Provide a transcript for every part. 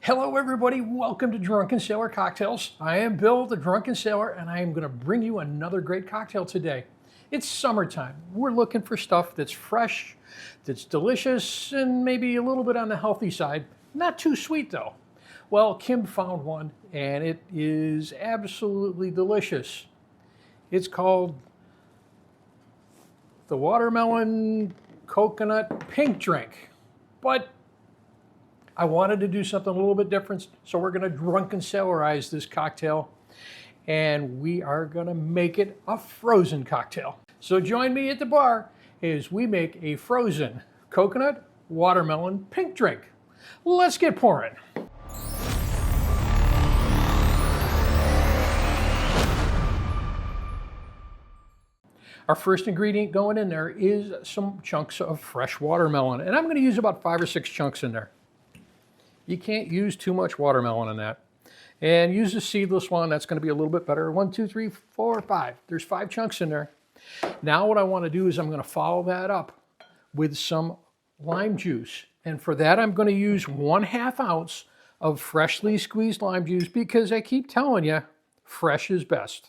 Hello everybody, welcome to Drunken Sailor Cocktails. I am Bill, the Drunken Sailor, and I am going to bring you another great cocktail today. It's summertime. We're looking for stuff that's fresh, that's delicious, and maybe a little bit on the healthy side. Not too sweet though. Well, Kim found one, and it is absolutely delicious. It's called the Watermelon Coconut Pink Drink. But I wanted to do something a little bit different, so we're going to drunken sailorize this cocktail, and we are going to make it a frozen cocktail. So join me at the bar as we make a frozen coconut watermelon pink drink. Let's get pouring. Our first ingredient going in there is some chunks of fresh watermelon, and I'm going to use about 5 or 6 chunks in there. You can't use too much watermelon in that. And use the seedless one, that's going to be a little bit better. 1, 2, 3, 4, 5. There's 5 chunks in there. Now what I want to do is I'm going to follow that up with some lime juice. And for that I'm going to use 1/2 ounce of freshly squeezed lime juice because I keep telling you, fresh is best.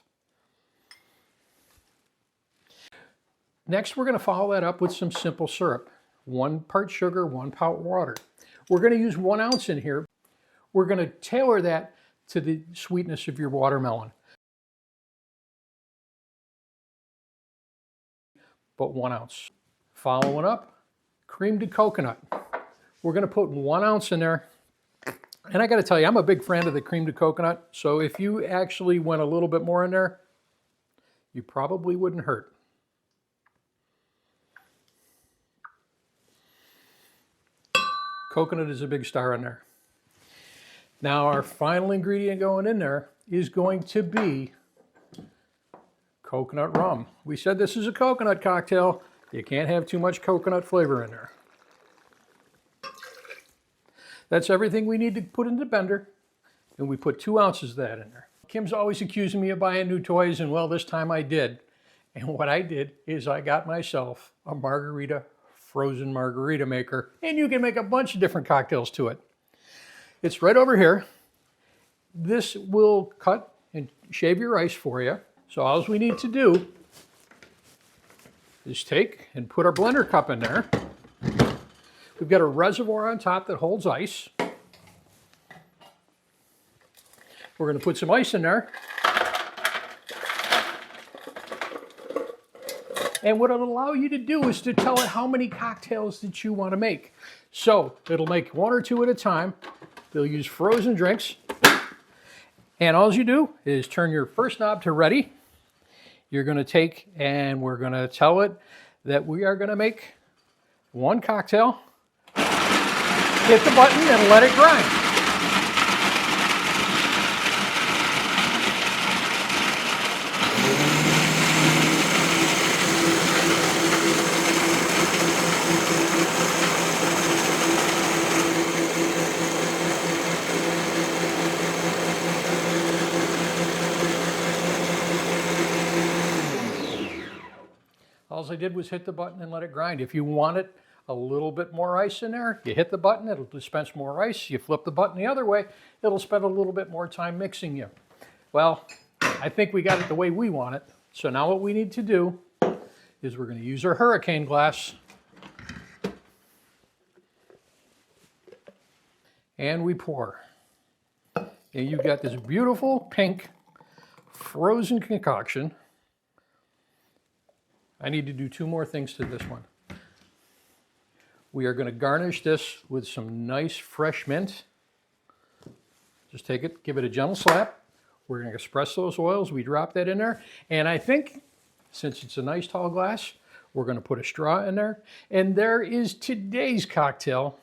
Next we're going to follow that up with some simple syrup. 1 part sugar, 1 part water. We're going to use 1 ounce in here. We're going to tailor that to the sweetness of your watermelon. But 1 ounce. Following up, creamed coconut. We're going to put 1 ounce in there. And I got to tell you, I'm a big fan of the creamed coconut. So if you actually went a little bit more in there, you probably wouldn't hurt. Coconut is a big star in there. Now our final ingredient going in there is going to be coconut rum. We said this is a coconut cocktail. You can't have too much coconut flavor in there. That's everything we need to put in the blender, and we put 2 ounces of that in there. Kim's always accusing me of buying new toys, and well, this time I did. And what I did is I got myself a frozen margarita maker, and you can make a bunch of different cocktails to it. It's right over here. This will cut and shave your ice for you. So all we need to do is take and put our blender cup in there. We've got a reservoir on top that holds ice. We're going to put some ice in there. And what it'll allow you to do is to tell it how many cocktails that you want to make. So it'll make 1 or 2 at a time. They'll use frozen drinks. And all you do is turn your first knob to ready. You're going to take and we're going to tell it that we are going to make 1 cocktail. Hit the button and let it grind. All I did was hit the button and let it grind. If you wanted a little bit more ice in there, you hit the button, it'll dispense more ice. You flip the button the other way, it'll spend a little bit more time mixing you. Well, I think we got it the way we want it. So now what we need to do is we're going to use our hurricane glass. And we pour. And you've got this beautiful pink frozen concoction. I need to do 2 more things to this one. We are going to garnish this with some nice fresh mint. Just take it, give it a gentle slap. We're going to express those oils. We drop that in there. And I think, since it's a nice tall glass, we're going to put a straw in there. And there is today's cocktail,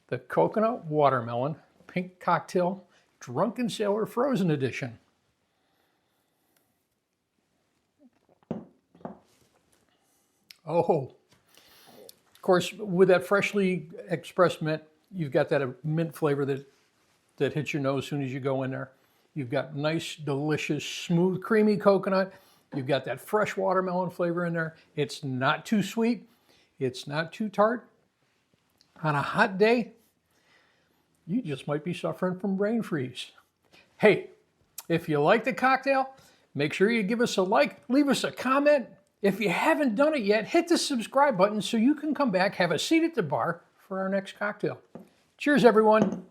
the Coconut Watermelon Pink Cocktail Drunken Sailor Frozen Edition. Oh, of course, with that freshly expressed mint, you've got that mint flavor that hits your nose as soon as you go in there. You've got nice, delicious, smooth, creamy coconut. You've got that fresh watermelon flavor in there. It's not too sweet. It's not too tart. On a hot day, you just might be suffering from brain freeze. Hey, if you like the cocktail, make sure you give us a like, leave us a comment. If you haven't done it yet, hit the subscribe button so you can come back, have a seat at the bar for our next cocktail. Cheers, everyone.